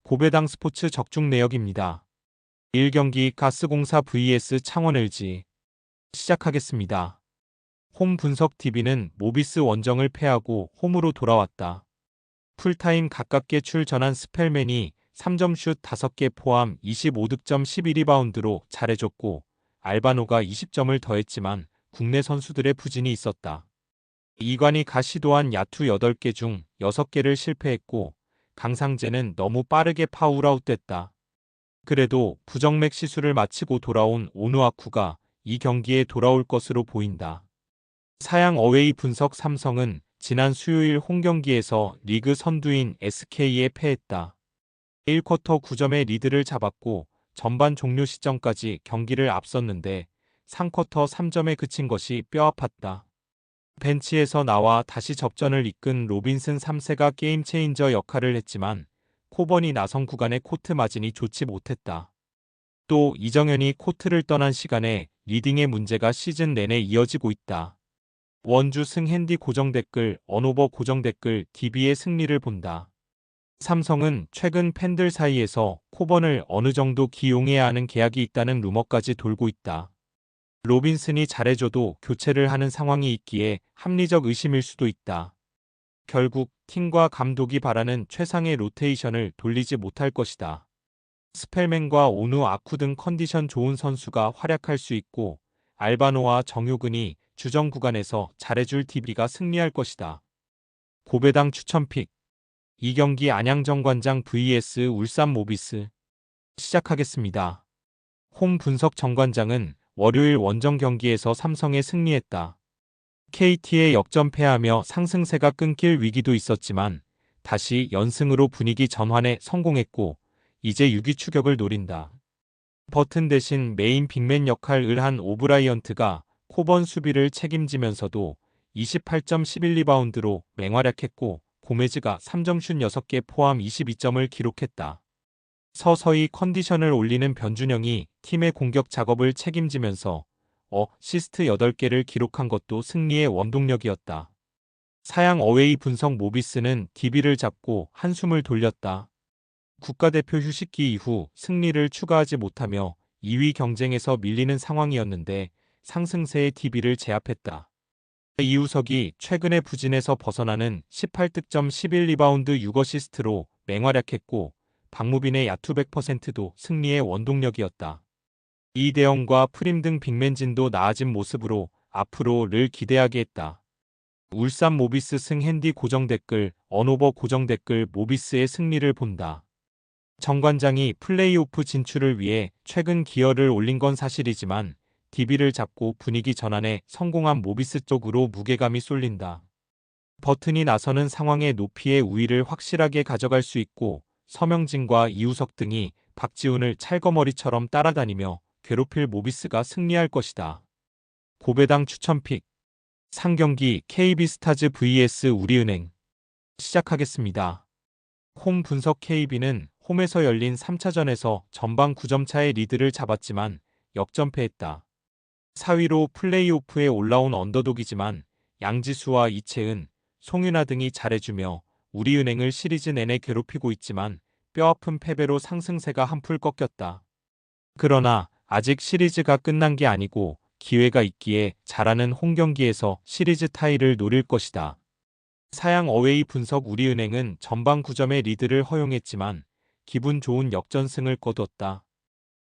고배당 스포츠 적중 내역입니다. 1경기 가스공사 vs 창원 LG 시작하겠습니다. 홈 분석 DB는 모비스 원정을 패하고 홈으로 돌아왔다. 풀타임 가깝게 출전한 스펠맨이 3점 슛 5개 포함 25득점 11리바운드로 잘해줬고 알바노가 20점을 더했지만 국내 선수들의 부진이 있었다. 이관희가 시도한 야투 8개 중 6개를 실패했고 강상재는 너무 빠르게 파울아웃됐다. 그래도 부정맥 시술을 마치고 돌아온 오누아쿠가 이 경기에 돌아올 것으로 보인다. 사양 어웨이 분석 삼성은 지난 수요일 홈경기에서 리그 선두인 SK에 패했다. 1쿼터 9점의 리드를 잡았고 전반 종료 시점까지 경기를 앞섰는데 3쿼터 3점에 그친 것이 뼈아팠다. 벤치에서 나와 다시 접전을 이끈 로빈슨 3세가 게임 체인저 역할을 했지만 코번이 나선 구간의 코트 마진이 좋지 못했다. 또 이정현이 코트를 떠난 시간에 리딩의 문제가 시즌 내내 이어지고 있다. 원주 승핸디 고정 댓글 언오버 고정 댓글 DB의 승리를 본다. 삼성은 최근 팬들 사이에서 코번을 어느 정도 기용해야 하는 계약이 있다는 루머까지 돌고 있다. 로빈슨이 잘해줘도 교체를 하는 상황이 있기에 합리적 의심일 수도 있다. 결국 팀과 감독이 바라는 최상의 로테이션을 돌리지 못할 것이다. 스펠맨과 오누아쿠 등 컨디션 좋은 선수가 활약할 수 있고 알바노와 정효근이 주전 구간에서 잘해줄 DB가 승리할 것이다. 고배당 추천픽 2경기 안양정관장 vs 울산 모비스 시작하겠습니다. 홈 분석 정관장은 월요일 원정 경기에서 삼성에 승리했다. KT에 역전패하며 상승세가 끊길 위기도 있었지만 다시 연승으로 분위기 전환에 성공했고 이제 6위 추격을 노린다. 버튼 대신 메인 빅맨 역할을 한 오브라이언트가 코번 수비를 책임지면서도 28점 11리바운드로 맹활약했고 고메즈가 3점 슛 6개 포함 22점을 기록했다. 서서히 컨디션을 올리는 변준영이 팀의 공격 작업을 책임지면서 어시스트 8개를 기록한 것도 승리의 원동력이었다. 사양 어웨이 분석 모비스는 DB를 잡고 한숨을 돌렸다. 국가대표 휴식기 이후 승리를 추가하지 못하며 2위 경쟁에서 밀리는 상황이었는데 상승세의 DB를 제압했다. 이우석이 최근의 부진에서 벗어나는 18득점 11리바운드 6어시스트로 맹활약했고 박무빈의 야투 100%도 승리의 원동력이었다. 이대영과 프림 등 빅맨진도 나아진 모습으로 앞으로를 기대하게 했다. 울산 모비스 승핸디 고정 댓글 언오버 고정 댓글 모비스의 승리를 본다. 정관장이 플레이오프 진출을 위해 최근 기여를 올린 건 사실이지만 DB를 잡고 분위기 전환에 성공한 모비스 쪽으로 무게감이 쏠린다. 버튼이 나서는 상황의 높이의 우위를 확실하게 가져갈 수 있고 서명진과 이우석 등이 박지훈을 찰거머리처럼 따라다니며 괴롭힐 모비스가 승리할 것이다. 고배당 추천픽 3경기 KB스타즈 vs 우리은행 시작하겠습니다. 홈 분석 KB는 홈에서 열린 3차전에서 전반 9점 차의 리드를 잡았지만 역전패했다. 4위로 플레이오프에 올라온 언더독이지만 양지수와 이채은, 송윤아 등이 잘해주며 우리은행을 시리즈 내내 괴롭히고 있지만 뼈아픈 패배로 상승세가 한풀 꺾였다. 그러나 아직 시리즈가 끝난 게 아니고 기회가 있기에 잘하는 홈경기에서 시리즈 타이를 노릴 것이다. 사양 어웨이 분석 우리은행은 전반 9점의 리드를 허용했지만 기분 좋은 역전승을 거뒀다.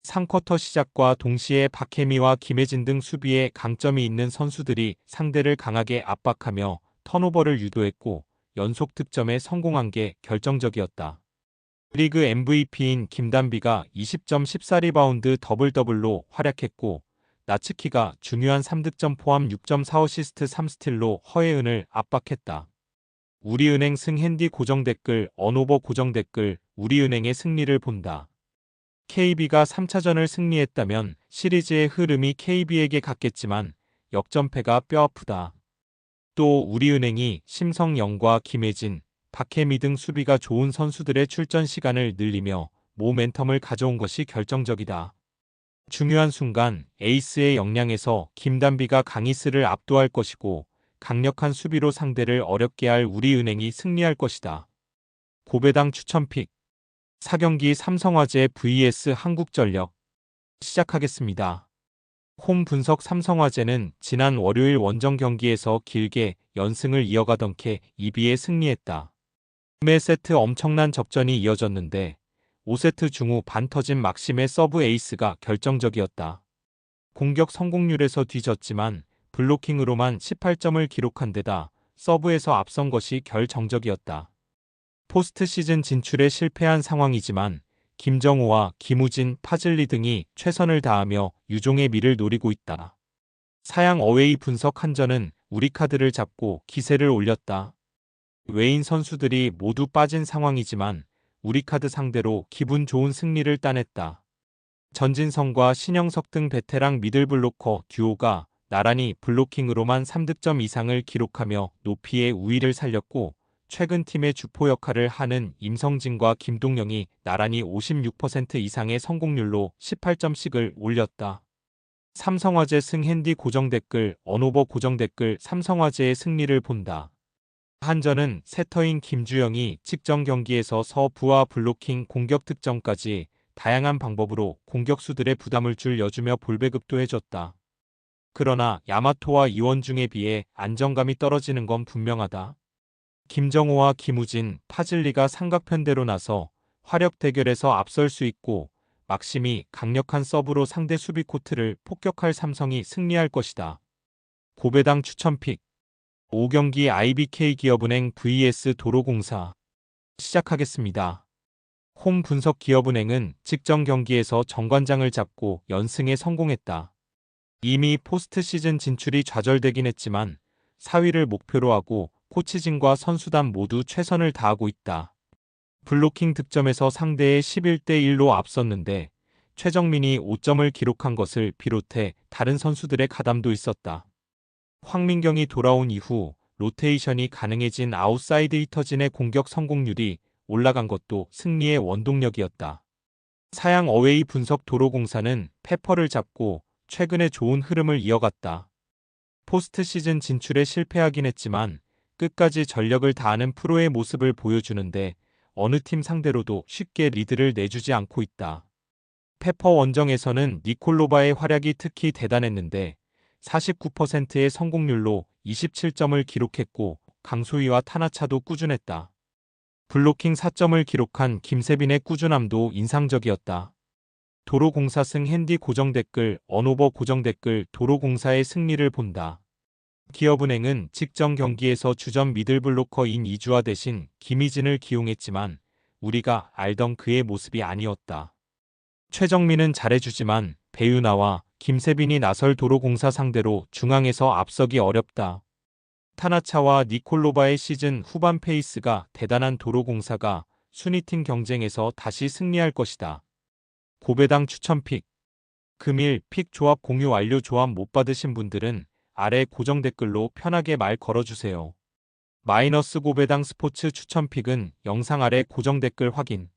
3쿼터 시작과 동시에 박혜미와 김혜진 등 수비에 강점이 있는 선수들이 상대를 강하게 압박하며 턴오버를 유도했고 연속 득점에 성공한 게 결정적이었다. 리그 MVP인 김단비가 20점 14리바운드 더블더블로 활약했고 나츠키가 중요한 3득점 포함 6.4어시스트 3스틸로 허예은을 압박했다. 우리은행 승핸디 고정 댓글 언오버 고정 댓글 우리은행의 승리를 본다. KB가 3차전을 승리했다면 시리즈의 흐름이 KB에게 갔겠지만 역전패가 뼈아프다. 또 우리은행이 심성영과 김혜진, 박혜미 등 수비가 좋은 선수들의 출전 시간을 늘리며 모멘텀을 가져온 것이 결정적이다. 중요한 순간 에이스의 역량에서 김단비가 강희스를 압도할 것이고 강력한 수비로 상대를 어렵게 할 우리은행이 승리할 것이다. 고배당 추천픽 4경기 삼성화재 vs 한국전력 시작하겠습니다. 홈 분석 삼성화재는 지난 월요일 원정 경기에서 길게 연승을 이어가던 K2B에 승리했다. 매 세트 엄청난 접전이 이어졌는데 5세트 중후 반 터진 막심의 서브 에이스가 결정적이었다. 공격 성공률에서 뒤졌지만 블로킹으로만 18점을 기록한 데다 서브에서 앞선 것이 결정적이었다. 포스트 시즌 진출에 실패한 상황이지만 김정호와 김우진, 파즐리 등이 최선을 다하며 유종의 미를 노리고 있다. 사양 어웨이 분석 한전은 우리카드를 잡고 기세를 올렸다. 외인 선수들이 모두 빠진 상황이지만 우리카드 상대로 기분 좋은 승리를 따냈다. 전진성과 신영석 등 베테랑 미들블로커 듀오가 나란히 블로킹으로만 3득점 이상을 기록하며 높이의 우위를 살렸고 최근 팀의 주포 역할을 하는 임성진과 김동영이 나란히 56% 이상의 성공률로 18점씩을 올렸다. 삼성화재 승핸디 고정댓글 언오버 고정댓글 삼성화재의 승리를 본다. 한전은 세터인 김주영이 직전 경기에서 서부와 블로킹 공격 득점까지 다양한 방법으로 공격수들의 부담을 줄여주며 볼배급도 해줬다. 그러나 야마토와 이원중에 비해 안정감이 떨어지는 건 분명하다. 김정호와 김우진, 파즐리가 삼각편대로 나서 화력 대결에서 앞설 수 있고 막심이 강력한 서브로 상대 수비 코트를 폭격할 삼성이 승리할 것이다. 고배당 추천픽 5경기 IBK기업은행 vs 도로공사 시작하겠습니다. 홈 분석 기업은행은 직전 경기에서 정관장을 잡고 연승에 성공했다. 이미 포스트 시즌 진출이 좌절되긴 했지만 4위를 목표로 하고 코치진과 선수단 모두 최선을 다하고 있다. 블로킹 득점에서 상대의 11대1로 앞섰는데 최정민이 5점을 기록한 것을 비롯해 다른 선수들의 가담도 있었다. 황민경이 돌아온 이후 로테이션이 가능해진 아웃사이드 히터진의 공격 성공률이 올라간 것도 승리의 원동력이었다. 사양 어웨이 분석 도로공사는 페퍼를 잡고 최근에 좋은 흐름을 이어갔다. 포스트 시즌 진출에 실패하긴 했지만 끝까지 전력을 다하는 프로의 모습을 보여주는데 어느 팀 상대로도 쉽게 리드를 내주지 않고 있다. 페퍼 원정에서는 니콜로바의 활약이 특히 대단했는데 49%의 성공률로 27점을 기록했고 강소희와 타나차도 꾸준했다. 블로킹 4점을 기록한 김세빈의 꾸준함도 인상적이었다. 도로공사 승핸디 고정댓글 언오버 고정댓글 도로공사의 승리를 본다. 기업은행은 직전 경기에서 주전 미들블로커인 이주아 대신 김희진을 기용했지만 우리가 알던 그의 모습이 아니었다. 최정민은 잘해주지만 배윤아와 김세빈이 나설 도로공사 상대로 중앙에서 앞서기 어렵다. 타나차와 니콜로바의 시즌 후반 페이스가 대단한 도로공사가 순위팀 경쟁에서 다시 승리할 것이다. 고배당 추천픽 금일 픽 조합 공유 완료. 조합 못 받으신 분들은 아래 고정 댓글로 편하게 말 걸어주세요. 마이너스 고배당 스포츠 추천픽은 영상 아래 고정 댓글 확인.